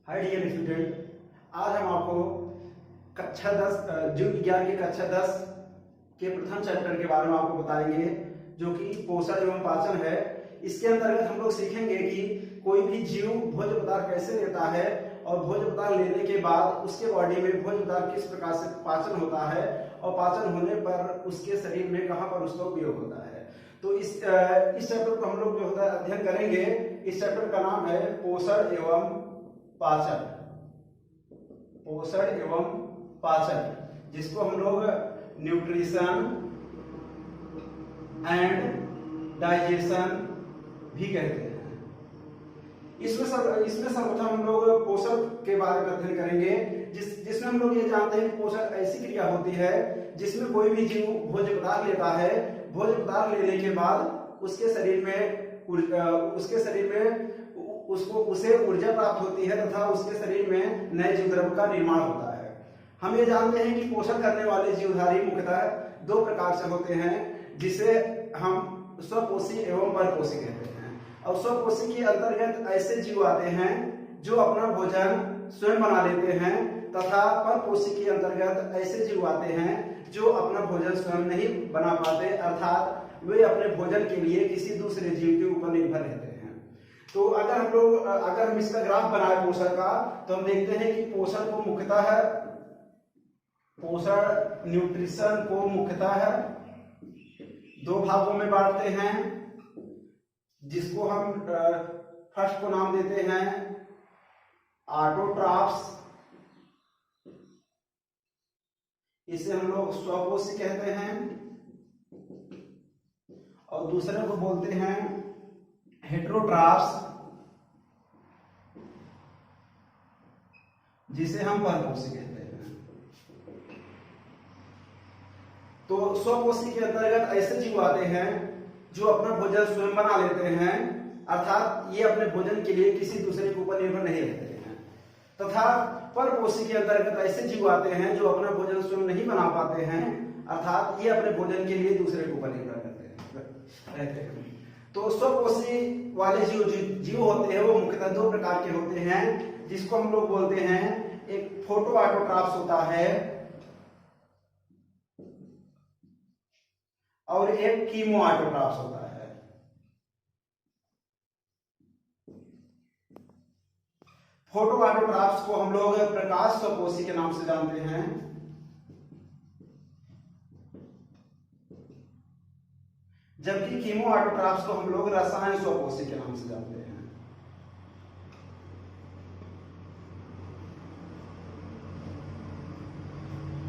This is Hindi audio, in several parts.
हाय डियर स्टूडेंट, आज हम आपको कक्षा 10 जीव विज्ञान की कक्षा 10 के प्रथम चैप्टर के बारे में आपको बताएंगे, जो कि पोषण एवं पाचन है। इसके अंतर्गत हम लोग सीखेंगे कि कोई भी जीव भोज्य पदार्थ कैसे लेता है और भोज्य पदार्थ लेने के बाद उसके बॉडी में भोज्य पदार्थ किस प्रकार से पाचन होता है और पाचन होने पर उसके शरीर में कहाँ पर उसका उपयोग होता है। तो इस चैप्टर को हम लोग जो होता है अध्ययन करेंगे। इस चैप्टर का नाम है पोषण एवं पाचन। पोषण एवं पाचन, जिसको हम लोग न्यूट्रिशन एंड डाइजेशन भी कहते हैं। इसमें सर्वप्रथम हम लोग पोषण के बारे में अध्ययन करेंगे, जिसमें हम लोग ये जानते हैं कि पोषण ऐसी क्रिया होती है जिसमें कोई भी जीव भोज्य पदार्थ लेता है। भोज्य पदार्थ लेने के बाद उसके शरीर में उसे ऊर्जा प्राप्त होती है तथा उसके शरीर में नए जीव द्रव्य का निर्माण होता है। हम ये जानते हैं कि पोषण करने वाले जीवधारी मुख्यतः दो प्रकार से होते हैं, जिसे हम स्वपोषी एवं परपोषी कहते हैं। और स्वपोषी के अंतर्गत ऐसे जीव आते हैं जो अपना भोजन स्वयं बना लेते हैं, तथा परपोषी के अंतर्गत ऐसे जीव आते हैं जो अपना भोजन स्वयं नहीं बना पाते, अर्थात वे अपने भोजन के लिए किसी दूसरे जीव के ऊपर निर्भर रहते हैं। तो अगर हम इसका ग्राफ बनाए पोषण का, तो हम देखते हैं कि पोषण न्यूट्रिशन को मुख्यतः दो भागों में बांटते हैं, जिसको हम फर्स्ट को नाम देते हैं ऑटोट्रॉफ्स। इसे हम लोग स्वपोषी कहते हैं, और दूसरे को बोलते हैं हेटेरोट्रॉफ्स, जिसे हम परपोषी कहते हैं। तो स्वपोषी के अंतर्गत ऐसे जीव आते हैं जो अपना भोजन स्वयं बना लेते हैं, अर्थात ये अपने भोजन के लिए किसी दूसरे के ऊपर निर्भर नहीं रहते हैं। तथा परपोषी के अंतर्गत ऐसे जीव आते हैं जो अपना भोजन स्वयं नहीं बना पाते हैं, अर्थात ये अपने भोजन के लिए दूसरे के ऊपर निर्भर रहते हैं। तो स्वपोषी वाले जीव होते हैं वो मुख्यतः दो प्रकार के होते हैं, जिसको हम लोग बोलते हैं, एक फोटो ऑटोट्रॉफ्स होता है और एक कीमो ऑटोट्रॉफ्स होता है। फोटो ऑटोट्रॉफ्स को हम लोग प्रकाश स्वपोषी के नाम से जानते हैं, जबकि कीमो ऑटोट्रॉफ्स को हम लोग रसायन स्वपोषी के नाम से जानते हैं।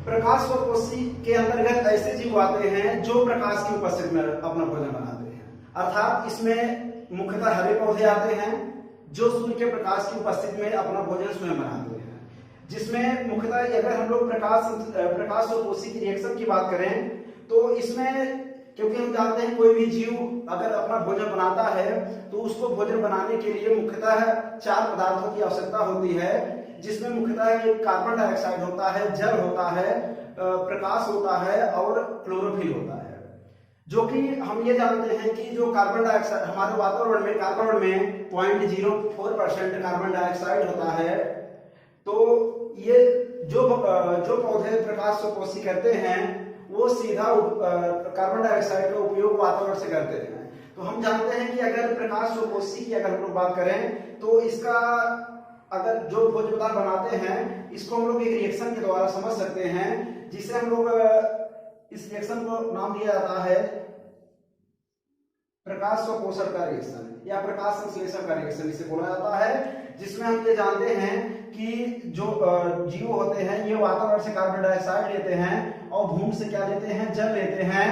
प्रकाश स्वपोषी के अंतर्गत ऐसे जीव आते हैं जो प्रकाश की उपस्थिति में अपना भोजन बनाते हैं, अर्थात इसमें मुख्यतः हरे पौधे आते हैं जो सूर्य के प्रकाश की उपस्थिति में अपना भोजन स्वयं बनाते हैं। जिसमें मुख्यतः अगर हम लोग प्रकाश स्वपोषी की रिएक्शन की बात करें, तो इसमें क्योंकि हम जानते हैं कोई भी जीव अगर अपना भोजन बनाता है तो उसको भोजन बनाने के लिए मुख्यतः चार पदार्थों की आवश्यकता होती है, जिसमें मुख्यतः कार्बन डाइऑक्साइड होता है, जल होता है, प्रकाश होता है और क्लोरोफिल होता है। जो कि हम ये जानते हैं कि जो कार्बन डाइऑक्साइड हमारे वातावरण में 0.04% कार्बन डाइऑक्साइड होता है। तो ये जो पौधे प्रकाश स्वपोषी करते हैं वो सीधा कार्बन डाइऑक्साइड का उपयोग वातावरण से करते हैं। तो हम जानते हैं कि अगर प्रकाश स्वपोषी की अगर हम लोग बात करें, तो इसका अगर जो भोज्य पदार्थ बनाते हैं इसको हम लोग एक रिएक्शन के द्वारा समझ सकते हैं, जिसे हम लोग इस रिएक्शन को नाम दिया जाता है प्रकाश स्वपोषण का रिएक्शन या प्रकाश संश्लेषण का रिएक्शन इसे बोला जाता है। जिसमें हम ये जानते हैं कि जो जीव होते हैं ये वातावरण से कार्बन डाइऑक्साइड लेते हैं और भूमि से क्या लेते हैं, जल लेते हैं।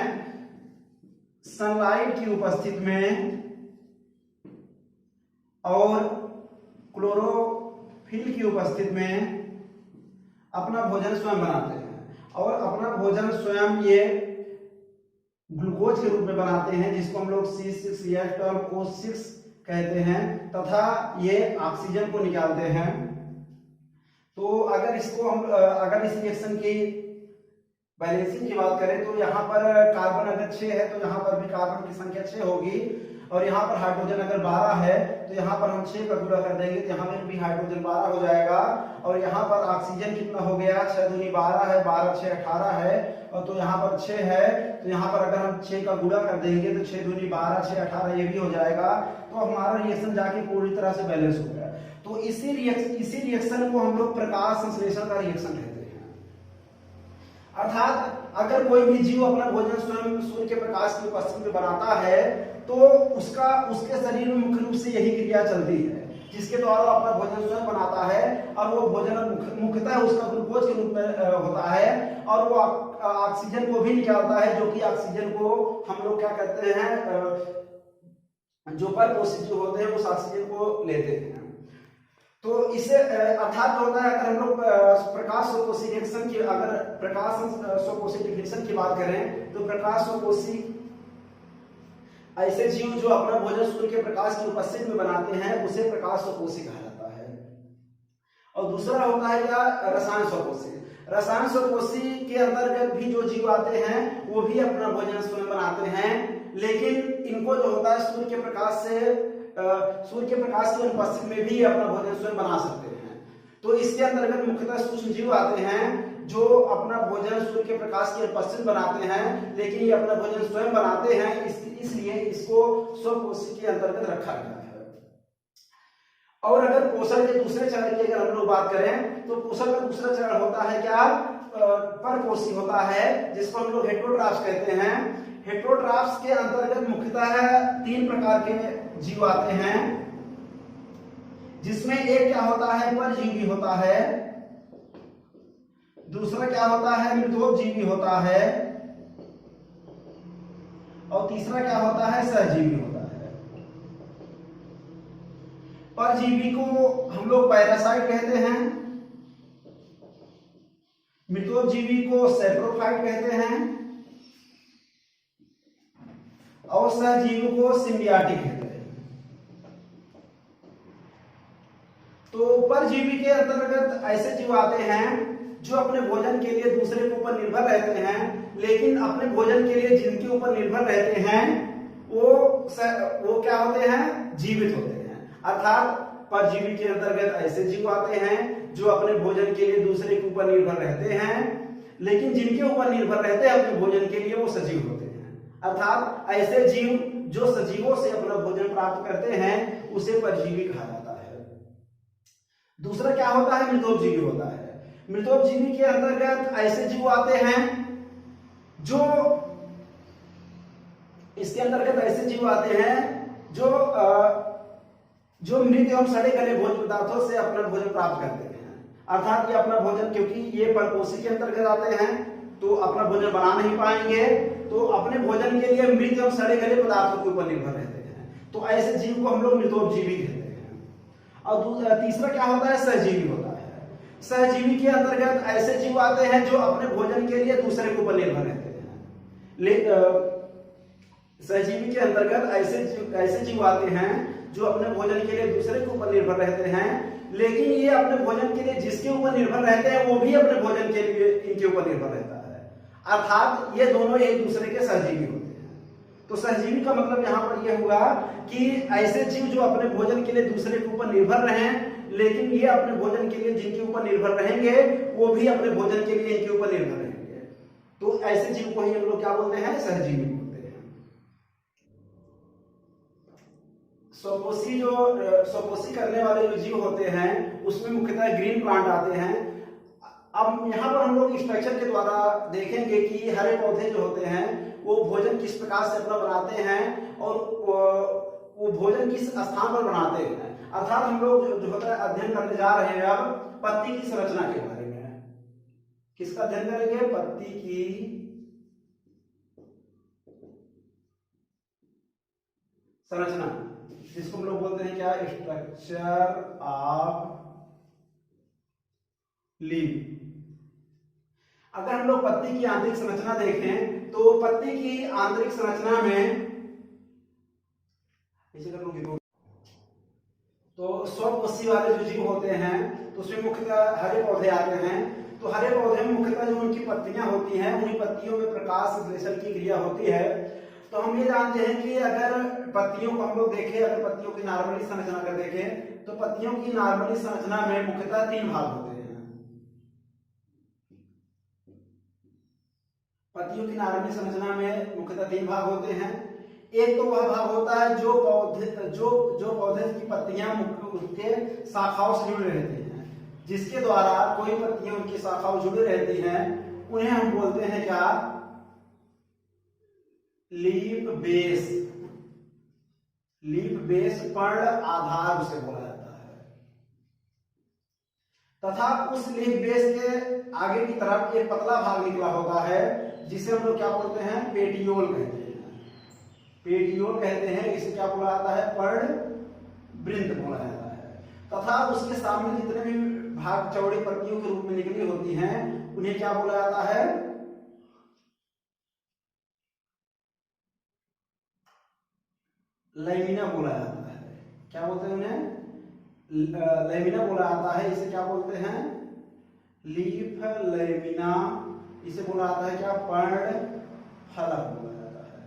सनलाइट की उपस्थिति में और क्लोरोफिल की उपस्थिति में अपना भोजन स्वयं बनाते हैं, और अपना भोजन स्वयं ये ग्लूकोज के रूप में बनाते हैं, जिसको हम लोग C6H12O6 कहते हैं, तथा ये ऑक्सीजन को निकालते हैं। तो अगर इस रिएक्शन की बैलेंसिंग की बात करें, तो यहाँ पर कार्बन अगर 6 है तो यहाँ पर भी कार्बन की संख्या 6 होगी, और यहाँ पर हाइड्रोजन अगर 12 है तो यहाँ पर हम 6 का गुणा कर देंगे तो यहाँ पर भी हाइड्रोजन 12 हो जाएगा। और यहाँ पर ऑक्सीजन कितना हो गया, 6 दूनी 12 है, 12 6 18 है, और तो यहाँ पर 6 है तो यहाँ पर अगर हम 6 का गुणा कर देंगे तो 6 दूनी 12 6 18 ये भी हो जाएगा। तो हमारा रिएक्शन जाके पूरी तरह से बैलेंस हो गया। तो इसी रिएक्शन को हम लोग प्रकाश संश्लेषण का रिएक्शन कहते हैं। अर्थात अगर कोई भी जीव अपना भोजन स्वयं सूर्य के प्रकाश की उपस्थिति में बनाता है तो उसके शरीर में मुख्य रूप से यही क्रिया चलती है, जिसके द्वारा अपना भोजन स्वयं बनाता है। और वो भोजन मुख्यतः उसका ग्लूकोज के रूप में होता है, और वो ऑक्सीजन को भी निकालता है, जो कि ऑक्सीजन को हम लोग क्या कहते हैं, जो परपोषी जीव होते हैं उस ऑक्सीजन को लेते हैं। तो इसे अर्थात होता है, अगर हम लोग प्रकाश स्वकोशी रिएक्शन की, अगर प्रकाश स्वकोशी डिफिनेशन की बात करें तो प्रकाश स्वकोशी ऐसे जीव जो अपना भोजन सूर्य के प्रकाश की उपस्थिति में बनाते हैं उसे प्रकाश स्वकोशी कहा जाता है। और दूसरा होता है क्या, रसायन स्वकोशी। रसायन स्वकोशी के अंतर्गत भी जो जीव आते हैं वो भी अपना भोजन स्वयं बनाते हैं, लेकिन इनको जो होता है सूर्य के प्रकाश की अनुपस्थिति में भी अपना भोजन स्वयं बना सकते हैं। तो इसके अंतर्गत मुख्यतः सूक्ष्म जीव आते हैं जो अपना भोजन सूर्य के प्रकाश की अनुपस्थिति बनाते हैं, लेकिन ये अपना भोजन स्वयं बनाते हैं, इसलिए इसको स्वकोशी के अंतर्गत रखा गया है। और अगर पोषण के दूसरे चरण की अगर हम लोग बात करें तो पोषण का दूसरा चरण होता है क्या, परपोषी होता है, जिसको हम लोग हेटेरोट्रॉफ्स कहते हैं। हेटेरोट्रॉफ्स के अंतर्गत मुख्यतः 3 प्रकार के जीव आते हैं, जिसमें एक क्या होता है, परजीवी होता है, दूसरा क्या होता है, मृतोपजीवी होता है, और तीसरा क्या होता है, सहजीवी होता है। परजीवी को हम लोग पैरासाइट कहते हैं, मृतोपजीवी को सैप्रोफाइट कहते हैं, और सहजीवी को सिम्बियाटिक कहते हैं। तो परजीवी के अंतर्गत ऐसे जीव आते हैं जो अपने भोजन के लिए दूसरे के ऊपर निर्भर रहते हैं, लेकिन अपने भोजन के लिए जिनके ऊपर निर्भर रहते हैं वो क्या होते हैं, जीवित होते हैं। अर्थात परजीवी के अंतर्गत ऐसे जीव आते हैं जो अपने भोजन के लिए दूसरे के ऊपर निर्भर रहते हैं, लेकिन जिनके ऊपर निर्भर रहते हैं अपने भोजन के लिए वो सजीव होते हैं। अर्थात ऐसे जीव जो सजीवों से अपना भोजन प्राप्त करते हैं उसे परजीवी कहा जाता है। दूसरा क्या होता है, मृतोपजीवी होता है। मृतोपजीवी के अंतर्गत ऐसे जीव आते हैं जो इसके अंतर्गत ऐसे जीव आते हैं जो मृत एवं सड़े गले भोज्य पदार्थों से अपना भोजन प्राप्त करते हैं। अर्थात ये अपना भोजन, क्योंकि ये परपोषी के अंतर्गत आते हैं तो अपना भोजन बना नहीं पाएंगे, तो अपने भोजन के लिए मृत एवं सड़े गले पदार्थों के ऊपर निर्भर रहते हैं। तो ऐसे जीव को हम लोग मृतोपजीवी कहते हैं। और तीसरा क्या होता है, सहजीवी होता है। सहजीवी के अंतर्गत ऐसे जीव आते हैं जो अपने भोजन के लिए दूसरे के ऊपर निर्भर रहते हैं। सहजीवी के अंतर्गत ऐसे जीव आते हैं जो अपने भोजन के लिए दूसरे के ऊपर निर्भर रहते हैं, लेकिन ये अपने भोजन के लिए जिसके ऊपर निर्भर रहते हैं वो भी अपने भोजन के लिए इनके ऊपर निर्भर रहता है। अर्थात ये दोनों एक दूसरे के सहजीवी होते हैं। तो सहजीवी का मतलब यहाँ पर यह हुआ कि ऐसे जीव जो अपने भोजन के लिए दूसरे के ऊपर निर्भर रहें, लेकिन ये अपने भोजन के लिए जिनके ऊपर निर्भर रहेंगे वो भी अपने भोजन के लिए इनके ऊपर निर्भर रहेंगे। तो ऐसे जीव को ही हम लोग क्या बोलते हैं, सहजीवी बोलते हैं। स्वपोषी करने वाले जो जीव होते हैं उसमें मुख्यतः ग्रीन प्लांट आते हैं। अब यहाँ पर हम लोग स्ट्रक्चर के द्वारा देखेंगे कि हरे पौधे जो होते हैं वो भोजन किस प्रकार से अपना बनाते हैं और वो भोजन किस स्थान पर बनाते हैं। अर्थात हम लोग जो होता है अध्ययन करने जा रहे हैं अब पत्ती की संरचना के बारे में। किसका अध्ययन करेंगे, पत्ती की संरचना, जिसको हम लोग बोलते हैं क्या, स्ट्रक्चर ऑफ लीफ। अगर हम लोग पत्ती की आंतरिक संरचना देखें तो पत्ती की आंतरिक संरचना में तो स्वकोशी वाले जो जीव होते हैं तो उसमें मुख्यतः हरे पौधे आते हैं। तो हरे पौधे में मुख्यतः जो उनकी पत्तियां होती हैं उन्हीं पत्तियों में प्रकाश संश्लेषण की क्रिया होती है। तो हम ये जानते हैं कि अगर पत्तियों को हम लोग देखें, अगर पत्तियों की नॉर्मली संरचना कर देखें तो पत्तियों की नॉर्मली संरचना में मुख्यतः 3 भाग होते हैं। पत्तियों की नॉर्मली संरचना में मुख्यतः 3 भाग होते हैं। एक तो वह भाग होता है जो पौधे की पत्तियां उसके शाखाओं से जुड़ी रहती हैं, जिसके द्वारा कोई पत्तियां उनकी शाखाओं जुड़ी रहती हैं, उन्हें हम बोलते हैं क्या, लीफ बेस। लीफ बेस पर्ण आधार उसे बोला जाता है। तथा उस लीफ बेस के आगे की तरफ एक पतला भाग निकला होता है जिसे हम लोग क्या बोलते हैं, पेटियोल कहते हैं। पेटियोल कहते हैं, इसे क्या बोला जाता है, पर्ण वृंत बोला जाता है। तथा उसके सामने जितने भी भाग चौड़ी पत्तियों के रूप में निकली होती हैं उन्हें क्या बोला जाता है, लैमिना बोला जाता है। क्या बोलते हैं उन्हें, लैमिना बोला जाता है। इसे क्या बोलते हैं, लीफ लैमिना। इसे बोला जाता है क्या, पर्ण फलक बोला जाता है।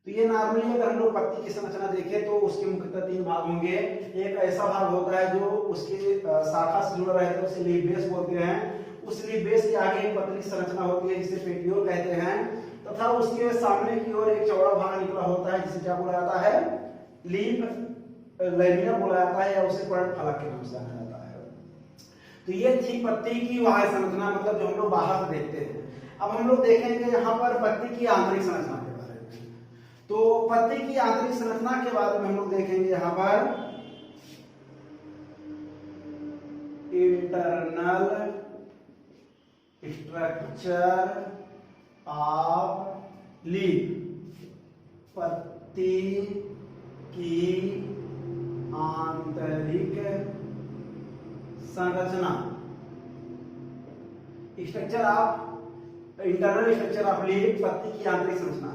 तो ये नॉर्मली अगर हम लोग पत्ती की संरचना देखें तो उसके मुख्यतः 3 भाग होंगे। एक ऐसा भाग होता है जो उसके शाखा से जुड़ा रहता है, उसे लीफ बेस बोलते हैं। उस लीफ बेस के आगे एक पतली संरचना होती है जिसे पेटियोल कहते हैं। तथा उसके सामने की ओर एक चौड़ा भाग निकला होता है जिसे क्या बोला जाता है, लीफ लैमिना बोला जाता है, या उसे पर्ण फलक के नाम से जाना जाता है। तो ये थी पत्ती की बाह्य संरचना, मतलब जो हम लोग बाहर से देखते हैं। अब हम लोग देखेंगे यहाँ पर पत्ती की आंतरिक संरचना के बारे में। तो पत्ती की आंतरिक संरचना के बारे में हम लोग देखेंगे यहाँ पर इंटरनल स्ट्रक्चर ऑफ लीफ। पत्ती की आंतरिक संरचना, structure of, internal structure of leaf, पत्ती की आंतरिक संरचना।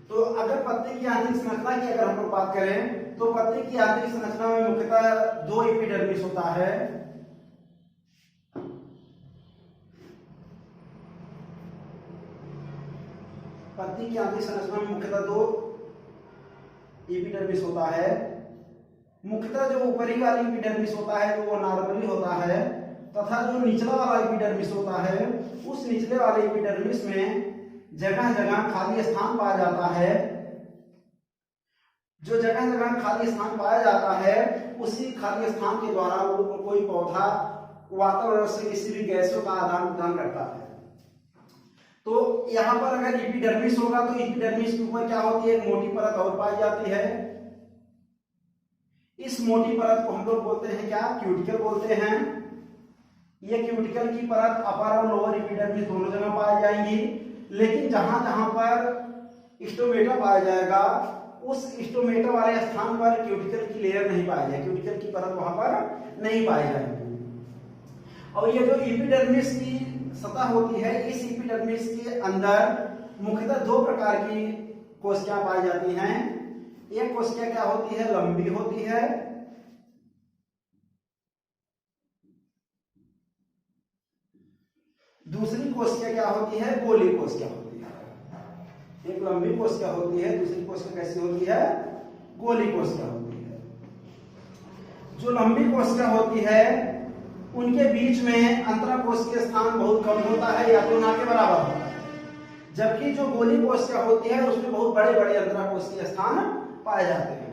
तो अगर पत्ती की आंतरिक संरचना की अगर हम लोग बात करें तो पत्ती की आंतरिक संरचना में मुख्यतः 2 एपिडर्मिस होता है। पत्ती की आंतरिक संरचना में मुख्यतः 2 एपिडर्मिस होता है। मुख्यतः जो ऊपरी वाली एपिडर्मिस होता है तो वो नॉर्मली होता है, तथा जो निचला वाला एपिडर्मिस होता है उस निचले वाले एपिडर्मिस में जगह जगह खाली स्थान पाया जाता है। जो जगह जगह खाली स्थान पाया जाता है उसी खाली स्थान के द्वारा वो कोई पौधा वातावरण से किसी भी गैसों का आदान प्रदान करता है। तो यहाँ पर अगर एपिडर्मिस होगा तो एपिडर्मिस के ऊपर क्या होती है, एक मोटी परत और पाई जाती है। इस मोटी परत को हम लोग बोलते हैं क्या, क्यूटिकल बोलते हैं। ये क्यूटिकल की परत अपर और लोअर एपिडर्मिस दोनों जगह पाई जाएंगी, लेकिन जहां जहां पर स्टोमेटा पाया जाएगा उस स्टोमेटा वाले स्थान पर क्यूटिकल की लेयर नहीं पाई जाएगी, क्यूटिकल की परत वहां पर नहीं पाई जाएगी। और ये जो एपिडर्मिस की सतह होती है, इस एपिडर्मिस के अंदर मुख्यतः 2 प्रकार की कोशिकाएं पाई जाती हैं। एक कोशिका क्या होती है, लंबी होती है, दूसरी कोशिका क्या होती है, गोली कोशिका होती है। एक लंबी कोशिका होती है, दूसरी कोशिका कैसी होती है, गोली कोशिका होती है। जो लंबी कोशिका होती है उनके बीच में अंतराकोशिकीय स्थान बहुत कम होता है या तो ना के बराबर होता है, जबकि जो गोली कोशिका होती है उसमें बहुत बड़े बड़े अंतराकोशिकीय स्थान पाए जाते हैं।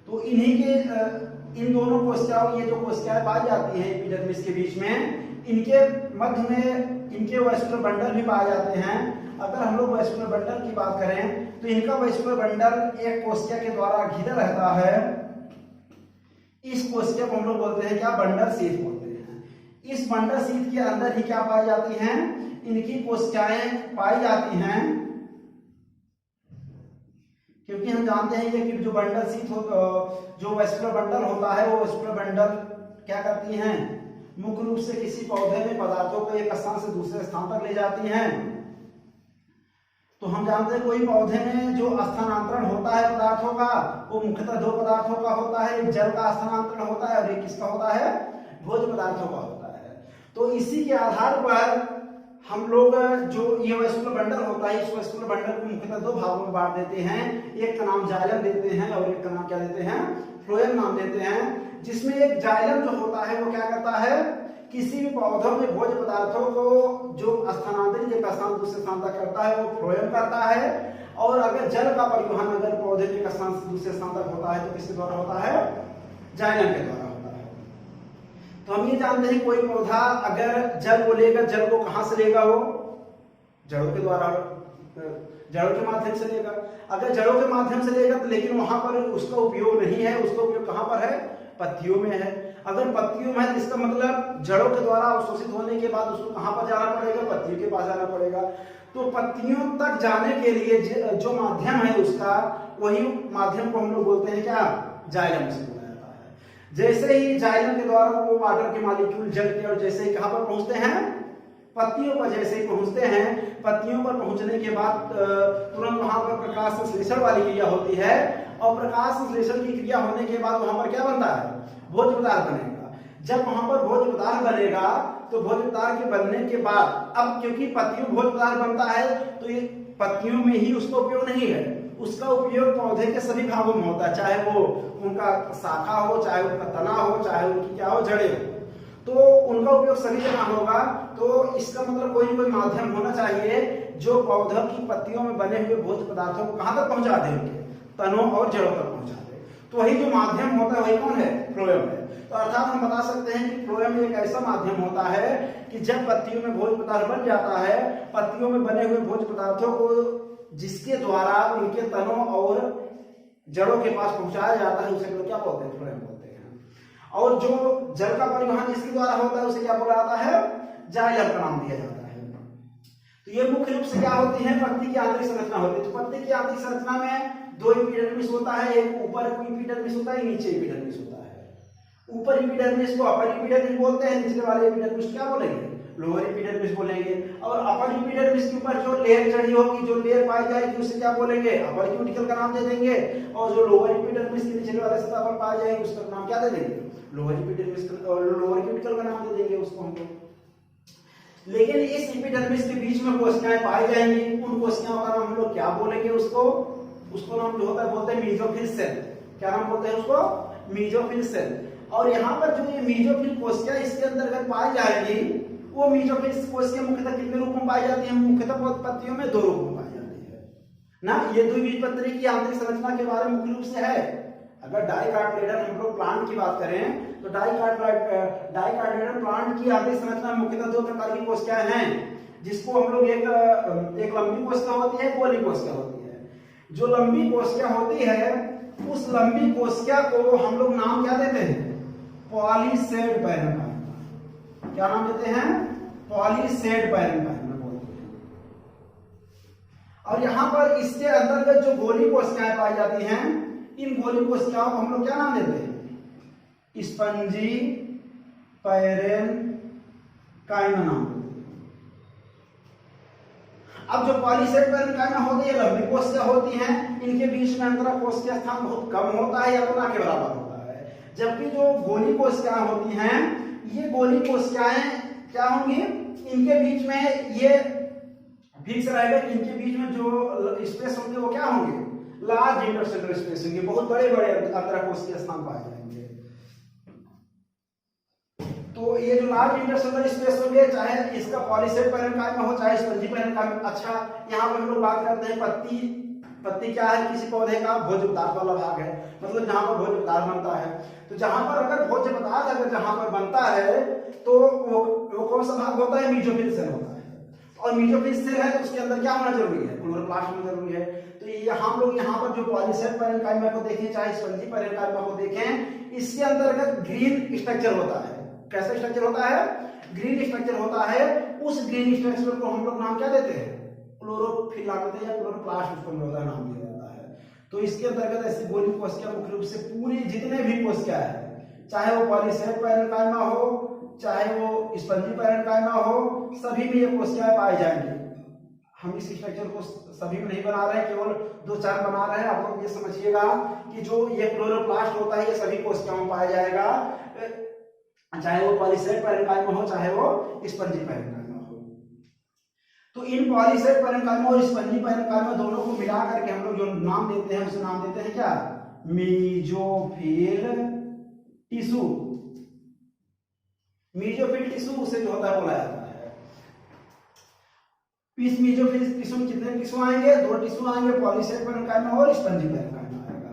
तो इन्हीं के इन दोनों कोशिकाओं, ये जो कोशिकाएं पाई जाती हैं एपिडर्मिस के बीच में, इनके मध्य में इनके वेस्कुलर बंडल भी पाए जाते हैं। अगर हम लोग वेस्कुलर बंडल की बात करें तो इनका वेस्कुलर बंडल एक कोशिका के द्वारा घिरा रहता है। इस कोशिका को हम लोग बोलते हैं क्या, बंडल शीथ बोलते हैं। इस बंडल शीथ के अंदर ही क्या पाई जाती हैं, इनकी कोशिकाएं पाई जाती हैं। क्योंकि हम जानते हैं कि जो बंडल शीथ जो वेस्कुलर बंडल होता है वो वेस्कुलर बंडल क्या करती हैं, मुख्य रूप से किसी पौधे में पदार्थों को एक स्थान से दूसरे स्थान तक ले जाती हैं। तो हम जानते हैं कोई पौधे में जो स्थानांतरण होता है पदार्थों का वो मुख्यतः 2 पदार्थों का होता है, एक जल का स्थानांतरण होता है और एक किसका होता है, भोज्य पदार्थों का होता है। तो इसी के आधार पर हम लोग जो ये वेस्कुलर बंडल होता है, इस वेस्कुलर बंडल को मुख्यतः दो भागों में बांट देते हैं। एक का नाम जाइलम देते हैं और एक का नाम क्या देते हैं, फ्लोएम नाम देते हैं। जिसमें एक जाइलम जो होता है वो क्या करता है, किसी भी पौधों में भोज्य पदार्थों को जो स्थानांतरित एक स्थान दूसरे स्थान तक करता है वो फ्लोएम करता है। और अगर जल का परिवहन अगर पौधे के एक स्थान से दूसरे स्थान तक होता है तो किसके द्वारा होता है, जाइलम के द्वारा होता है। तो हम ये जानते हैं कोई पौधा अगर जल को लेगा, जल को कहां से लेगा, वो जड़ों के द्वारा, जड़ों के माध्यम से लेगा। अगर जड़ों के माध्यम से लेगा तो लेकिन वहां पर उसका उपयोग नहीं है, उसका उपयोग कहां पर है, पत्तियों में है। अगर पत्तियों में है तो इसका मतलब जड़ों के द्वारा अवशोषित होने के बाद उसको कहां पर जाना पड़ेगा, पत्तियों के पास जाना पड़ेगा। तो पत्तियों तक जाने के लिए जो माध्यम है उसका, वही माध्यम को हम लोग बोलते हैं क्या, जाइलम से बोला जाता है। जैसे ही जाइलम के द्वारा वो वाटर के मॉलिक्यूल जल के और जैसे ही कहां पर पहुंचते हैं, पत्तियों पर जैसे ही पहुंचते हैं, पत्तियों पर पहुंचने के बाद तुरंत वहां पर प्रकाश संश्लेषण वाली क्रिया होती है। और प्रकाश संश्लेषण की क्रिया होने के बाद वहां पर क्या बनता है, भोज्य पदार्थ बनेगा। जब वहां पर भोज्य पदार्थ बनेगा तो भोज्य पदार्थ के बनने के बाद, अब क्योंकि पत्तियों भोज्य पदार्थ बनता है तो ये पत्तियों में ही उसका उपयोग नहीं है, उसका उपयोग पौधे के सभी भागों में होता है, चाहे वो उनका शाखा हो, चाहे उनका तना हो, चाहे उनकी क्या हो, जड़े हो, तो उनका उपयोग सभी जगह होगा। तो इसका मतलब कोई ना कोई माध्यम होना चाहिए जो पौधों की पत्तियों में बने हुए भोज्य पदार्थों को कहां तक पहुंचा दे, उनके तनों और जड़ों तक पहुंचा दे। तो वही जो माध्यम होता है वही कौन है, फ्लोएम है। तो अर्थात हम बता सकते हैं कि फ्लोएम एक ऐसा माध्यम होता है कि जब पत्तियों में भोज्य पदार्थ बन जाता है, पत्तियों में बने हुए भोज्य पदार्थों को जिसके द्वारा उनके तनों और जड़ों के पास पहुंचाया जाता है उसे लोग क्या बोलते हैं, फ्लोएम बोलते हैं। और जो जल का परिवहन जिसके द्वारा होता है उसे क्या बोला जाता है, जाइलम का नाम दिया जाता है। तो ये मुख्य रूप से क्या होती है, पत्ती की आंतरिक संरचना होती है। तो पत्ती की आंतरिक संरचना में दो एपिडर्मिस होता है, एक ऊपर एपिडर्मिस होता है, नीचे एपिडर्मिस होता है। ऊपर एपिडर्मिस को अपर एपिडर्मिस बोलते हैं, निचले वाले एपिडर्मिस क्या बोलेंगे, लोअर एपिडर्मिस बोलेंगे। और अपर एपिडर्मिस के ऊपर जो लेयर चढ़ी होगी, जो लेयर पाई जाएगी उसे क्या बोलेंगे, अपर क्यूटिकल का नाम दे देंगे। और जो लोअर एपिडर्मिस के निचले वाले सतह पर पाई जाएगी उसका नाम क्या दे देंगे, लोअर एपिडर्मिस और लोअर क्यूटिकल का नाम दे देंगे उसको हम लोग। लेकिन इस एपिडर्मिस के बीच में कोशिकाएं पाई जाएंगी, उन कोशिकाओं का नाम हम लोग क्या बोलेंगे, उसको नाम जो होता है बोलते हैं मेसोफिल सेल। क्या नाम बोलते हैं उसको, मेसोफिल सेल। और यहाँ पर जो ये मेसोफिल कोशिकाएं इसके अंतर्गत पाई जाएगी, वो मेसोफिल कोशिकाएं मुख्यतः कितने रूप में पाई जाती है, मुख्यतः पत्तियों में दो रूप में पाई जाती है ना। ये द्विबीजपत्री की आंतरिक संरचना के बारे में मुख्य रूप से है। अगर डाइकार्टिलेडन हम लोग प्लांट की बात करें तो डाइकार्टिलेडन प्लांट की आंतरिक संरचना में मुख्यतः दो प्रकार की कोशिकाएं हैं, जिसको हम लोग एक लंबी कोशिका होती है, गोली कोशिका होती है। जो लंबी कोशिका होती है उस लंबी कोशिका को हम लोग नाम क्या देते हैं, पॉलीसेड पैरेन्काइमा। क्या नाम देते हैं, पॉलीसेड पैरेन्काइमा बोलते हैं। और यहाँ पर इसके अंतर्गत जो गोली कोशिकाएं पाई जाती हैं, इन गोली कोशिकाओं को हम लोग क्या नाम देते हैं, स्पंजी पैरेन्काइमा नाम देते हैं। अब जो पॉलीसेड पैरेन्काइमा होती है, लंबी कोशिका होती हैं, इनके बीच में अंतरा कोशिका स्थान बहुत कम होता है या तो ना के बराबर होता है। जबकि जो गोली कोशिकाएं होती हैं, ये गोली कोशिकाएं क्या होंगी, इनके बीच में ये फिक्स रहेगा कि इनके बीच में जो स्पेस होंगे वो क्या होंगे, लार्ज इंटरसेलुलर स्पेस होंगे, बहुत बड़े बड़े अंतरा कोशिकीय स्थान पाए जाएंगे। तो ये जो लार्ज इंटरसेलुलर स्पेस होंगे, चाहे इसका पॉलीसेड पैरेन्काइमा हो चाहे स्पंजी पैरेन्काइमा। अच्छा, यहाँ पर हम लोग बात करते हैं पत्ती क्या है, किसी पौधे का भोज्य पदार्थ वाला भाग है, मतलब जहां पर भोज्य पदार्थ बनता है। तो जहां पर अगर भोज्य पदार्थ अगर जहां पर बनता है तो वो कौन सा भाग होता है, मेसोफिल सेल होता है। और मेसोफिल सेल है तो उसके अंदर क्या होना जरूरी है, क्लोरोप्लास्ट होना जरूरी है। तो ये हम लोग यहाँ पर जो पॉलीसेड पैरेन्काइमा को देखें चाहे स्पंजी पैरेन्काइमा को देखें, इसके अंतर्गत ग्रीन स्ट्रक्चर होता है। कैसा स्ट्रक्चर होता है, ग्रीन स्ट्रक्चर होता है। उस ग्रीन स्ट्रक्चर को हम लोग नाम क्या देते हैं, क्लोरोफिल नाम देते हैं या क्लोरोप्लास्ट उसको नाम दिया जाता है। तो इसके अंतर्गत ऐसी गोली कोशिका मुख्य रूप से पूरी जितने भी कोशिका है, चाहे वो पॉलीसेड पैरेन्काइमा हो चाहे वो स्पंजी पैरेन्काइमा हो, सभी में ये कोशिकाएं पाई जाएंगी। हम इस स्ट्रक्चर को सभी में नहीं बना रहे हैं, केवल 2-4 बना रहे हैं। आप लोग ये समझिएगा कि जो ये क्लोरोप्लास्ट होता है ये सभी कोशिकाओं में पाया जाएगा, चाहे वो पॉलीसेड पैरेन्काइमा हो चाहे वो स्पंजी पैरेन्काइमा हो। तो इन पॉलीसेट पैरेन्काइमा और स्पंजी पैरेन्काइमा दोनों को मिला करके हम लोग जो नाम देते हैं उसे नाम देते हैं क्या, मीजोफिल टिश्यू। मीजोफिल टिश्यू उसे जो होता है बोला जाता है। इस मीजोफिल टिश्यू में कितने टिश्यू आएंगे, 2 टिश्यू आएंगे, पॉलीसेट पैरेन्काइमा और स्पंजी पैरेन्काइमा आएगा।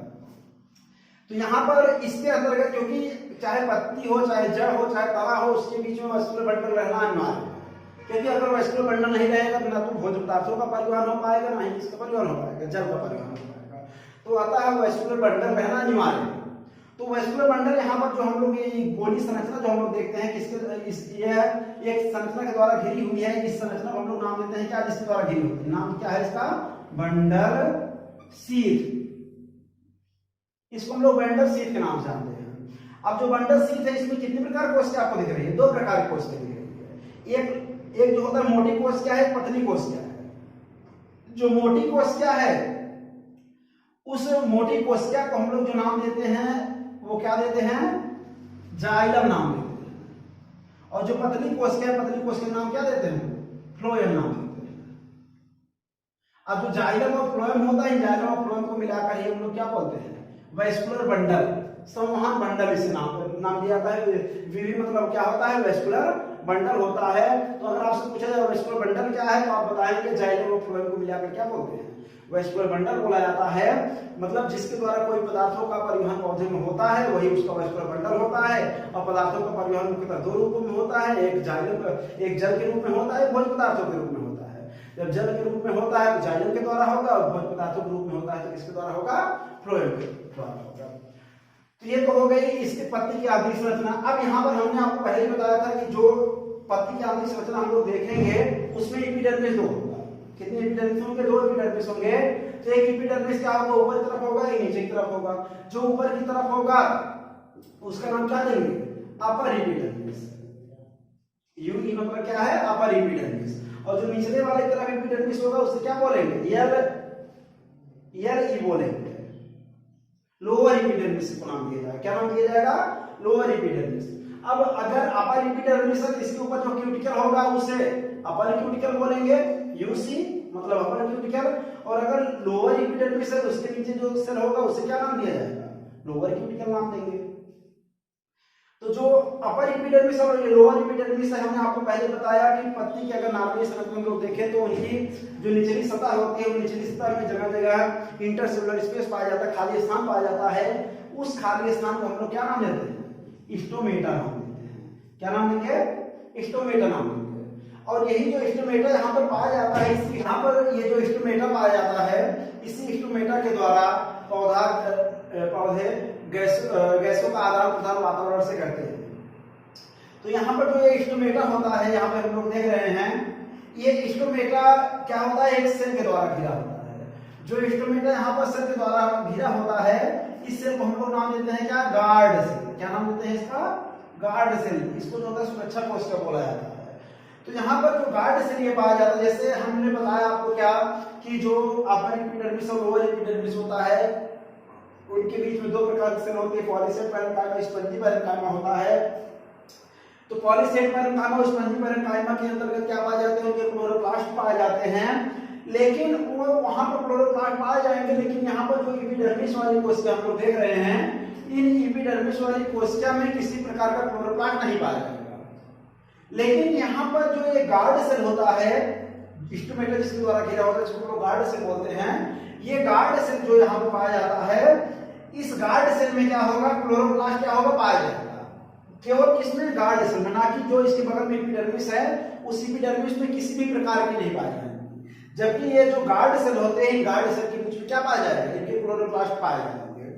तो यहाँ पर इसके अंतर्गत क्योंकि चाहे पत्ती हो, चाहे जड़ हो, चाहे तला हो, उसके बीच में वैस्कुलर बंडल रहना अनिवार्य है। क्योंकि अगर वैस्कुलर बंडल नहीं रहेगा तो ना तो भोज्य पदार्थों का परिवहन हो पाएगा, ना ही इसका परिवहन हो पाएगा, जल का परिवहन हो पाएगा। तो आता है वैस्कुलर बंडल रहना अनिवार्य है। तो वैस्कुलर बंडल यहाँ पर जो हम लोग ये गोली संरचना जो हम लोग देखते हैं किसके ये एक संरचना के द्वारा घिरी हुई है। इस संरचना को हम लोग नाम देते हैं क्या, जिसके द्वारा घिरी होती है, नाम क्या है इसका, बंडल शीथ। इसको हम लोग बंडल शीथ के नाम से जानते हैं। अब जो बंडल शीथ है इसमें कितने प्रकार की कोशिका आपको दिख रही है, 2 प्रकार की कोशिका दिख रही है। एक जो होता है मोटी कोशिका है, पतली कोशिका है। जो मोटी कोशिका है उस मोटी कोशिका को हम लोग जो नाम देते हैं वो क्या देते हैं, जाइलम नाम देते हैं। और जो पतली कोशिका है, पतली कोशिका का नाम क्या देते हैं, फ्लोएम नाम देते हैं। अब जो जाइलम और फ्लोएम होता है, जाइलम और फ्लोएम को मिलाकर ही हम लोग क्या बोलते हैं, वैस्कुलर बंडल, संवहन बंडल इसे नाम दिया जाता है। वीवी मतलब क्या होता है, वैस्कुलर बंडल होता है। तो अगर आपसे पूछा जाए वैस्कुलर बंडल क्या है तो आप बताएंगे जाइलम और फ्लोएम को मिलाकर क्या बोलते हैं, वैस्कुलर बंडल बोला जाता है। मतलब जिसके द्वारा कोई पदार्थों का परिवहन पौधे में होता है वही उसका वैस्कुलर बंडल होता है। और पदार्थों का परिवहन मुख्यतः 2 रूपों में होता है, एक जल के रूप में होता है, भोज्य पदार्थों के रूप में होता है। जब जल के रूप में होता है तो जाइलम के द्वारा होगा, और भोज्य पदार्थों के रूप में होता है तो किसके द्वारा होगा, फ्लोएम के द्वारा होगा। तो ये तो हो गई इसके पत्ती की आंतरिक संरचना। अब यहाँ पर हमने आपको पहले बताया था कि जो पत्ती की आंतरिक संरचना हम लोग देखेंगे उसमें एपिडर्मिस 2 होगा। कितने एपिडर्मिस होंगे, 2 एपिडर्मिस होंगे। तो एक एपिडर्मिस क्या होगा, ऊपर की तरफ होगा, एक नीचे की तरफ होगा। जो ऊपर की तरफ होगा उसका नाम क्या देंगे, अपर एपिडर्मिस। यूई मतलब क्या है, अपर एपिडर्मिस। और जो निचले वाले तरफ एपिडर्मिस होगा उसे क्या बोलेंगे, ईयर बोलेंगे। लोअर एपिडर्मिस को नाम दिया जाएगा, क्या नाम दिया जाएगा, लोअर एपिडर्मिस। अब अगर अपर एपिडर्मिस है इसके ऊपर जो क्यूटिकल होगा उसे अपर क्यूटिकल बोलेंगे, यूसी मतलब अपर क्यूटिकल। और अगर लोअर एपिडर्मिस है तो उसके नीचे जो सेल होगा उसे क्या नाम दिया जाएगा, लोअर क्यूटिकल नाम देंगे। तो जो अपर एपिडर्मिस और लोअर एपिडर्मिस है, हमने आपको पहले बताया कि पत्ती की अगर नाभिकीय संरचना में लोग देखें तो उनकी जो निचली सतह होती है वो निचली सतह में जगह जगह इंटरसेलुलर स्पेस पाया जाता है, खाली स्थान पाया जाता है। उस खाली स्थान को हम लोग क्या नाम देते हैं, स्टोमेटा नाम देते हैं। क्या नाम देंगे, स्टोमेटा नाम देंगे। और यही जो स्टोमेटा यहाँ पर पाया जाता है, इसी यहाँ पर ये जो स्टोमेटा पाया जाता है, इसी स्टोमेटा के द्वारा पौधे गैसों का आदान प्रदान वातावरण से करते हैं। तो यहाँ पर जो ये स्टोमेटा होता है, यहाँ पे हम लोग देख रहे हैं, ये स्टोमेटा क्या होता है, एक सेल के द्वारा घिरा होता है। जो स्टोमेटा यहाँ पर सेल के द्वारा घिरा होता है, इस सेल को हम लोग नाम देते हैं क्या, गार्ड सेल। क्या नाम देते हैं इसका, गार्ड सेल। इसको जो होता है सुरक्षा कोशिका बोला जाता है। तो यहाँ पर जो गार्ड सेल ये पाया जाता है, जैसे हमने बताया आपको क्या कि जो अपर एपिडर्मिस और लोअर एपिडर्मिस होता है उनके बीच में 2 प्रकार के सेल होते हैं, पॉलीसेट पैरेन्काइमा, स्पंजी पैरेन्काइमा होता है। तो पॉलीसेट पैरेन्काइमा और स्पंजी पैरेन्काइमा के अंतर्गत क्या पाए जाते हैं, उनके क्लोरोप्लास्ट पाए जाते हैं। लेकिन वो वहां पर क्लोरोप्लास्ट पाए जाएंगे, लेकिन यहाँ पर जो एपिडर्मिस वाली कोशिका हम लोग देख रहे हैं, इन एपिडर्मिस वाली कोशिका में किसी प्रकार का क्लोरोप्लास्ट नहीं पाया जाएगा। लेकिन यहाँ पर जो ये गार्ड सेल होता है, स्टोमेटा जिसके द्वारा घिरा होता है, जिसको लोग गार्ड सेल बोलते हैं, ये गार्ड सेल जो यहाँ पर पाया जाता है, इस गार्ड सेल में क्या होगा, क्लोरोप्लास्ट क्या होगा, पाया जाएगा। केवल किसमें, गार्ड सेल में, ना कि जो इसके बगल में एपिडर्मिस है उस एपिडर्मिस में किसी भी प्रकार की नहीं पाई जाएगी। जबकि ये जो गार्ड सेल होते हैं, गार्ड सेल के बीच में क्या पाया जाएगा, इनके क्लोरोप्लास्ट पाए जाएंगे।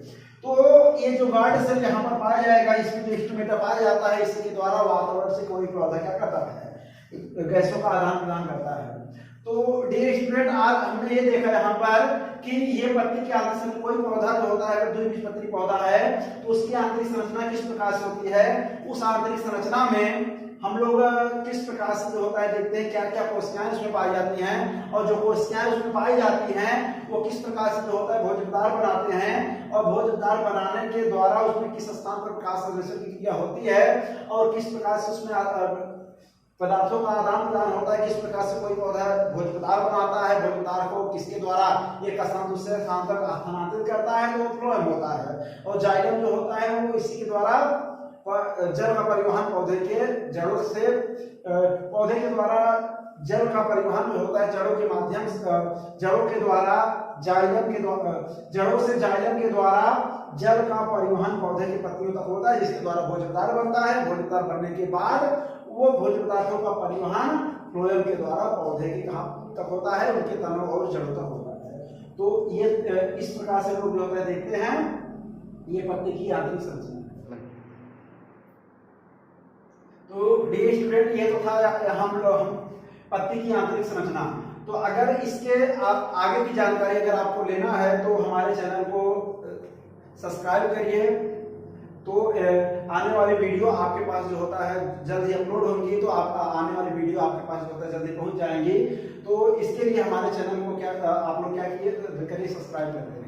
तो ये जो गार्ड सेल यहाँ पर पाया जाएगा, इसमें जो स्टोमेटा पाया जाता है, इसके द्वारा वातावरण से कोई पौधा क्या करता है, गैसों का आदान प्रदान करता है। तो डियर स्टूडेंट, आज हमने ये देखा यहाँ पर कि ये पत्ती की आंतरिक संरचना, कोई पौधा जो होता है, अगर द्विबीजपत्री पौधा है तो उसकी आंतरिक संरचना किस प्रकार से होती है, उस आंतरिक संरचना में हम लोग किस प्रकार से जो होता है देखते हैं, क्या क्या कोशिकाएं उसमें पाई जाती हैं, और जो कोशिकाएं उसमें पाई जाती हैं वो किस प्रकार से जो होता है भोज्य पदार्थ बनाते हैं, और भोज्य पदार्थ बनाने के द्वारा उसमें किस स्थान पर प्रकाश संश्लेषण की क्रिया होती है, और किस प्रकार से उसमें पदार्थों का आदान प्रदान होता है, किस प्रकार से कोई पौधा भोज्य पदार्थ बनाता है, भोज्य पदार्थ को किसके द्वारा एक स्थान दूसरे स्थान तक स्थानांतरित करता है, तो फ्लोएम होता है। और जाइलम जो होता है वो इसी के द्वारा जल का परिवहन पौधे के जड़ों से, पौधे के द्वारा जल का परिवहन जो होता है जड़ों के माध्यम से, जड़ों के द्वारा जाइलम के द्वारा, जड़ों से जाइलम के द्वारा जल का परिवहन पौधे की पत्तियों तक होता है, जिसके द्वारा भोज्य पदार्थ बनता है। भोज्य पदार्थ बनने के बाद वो भोज्य पदार्थों का परिवहन फ्लोएम के द्वारा पौधे के कहाँ तक होता है, उनके तनों और जड़ों तक होता है। तो ये इस प्रकार से लोग जो होता है देखते हैं, ये पत्ती की आंतरिक संरचना। तो डियर स्टूडेंट, ये तो था हम पत्ती की आंतरिक संरचना। तो अगर इसके आप आगे की जानकारी अगर आपको लेना है तो हमारे चैनल को सब्सक्राइब करिए। तो आने वाली वीडियो आपके पास जो होता है जल्दी अपलोड होंगी, तो आप आने वाली वीडियो आपके पास जो होता है जल्दी पहुंच जाएंगी। तो इसके लिए हमारे चैनल को क्या आप लोग क्या करिए, सब्सक्राइब कर दें।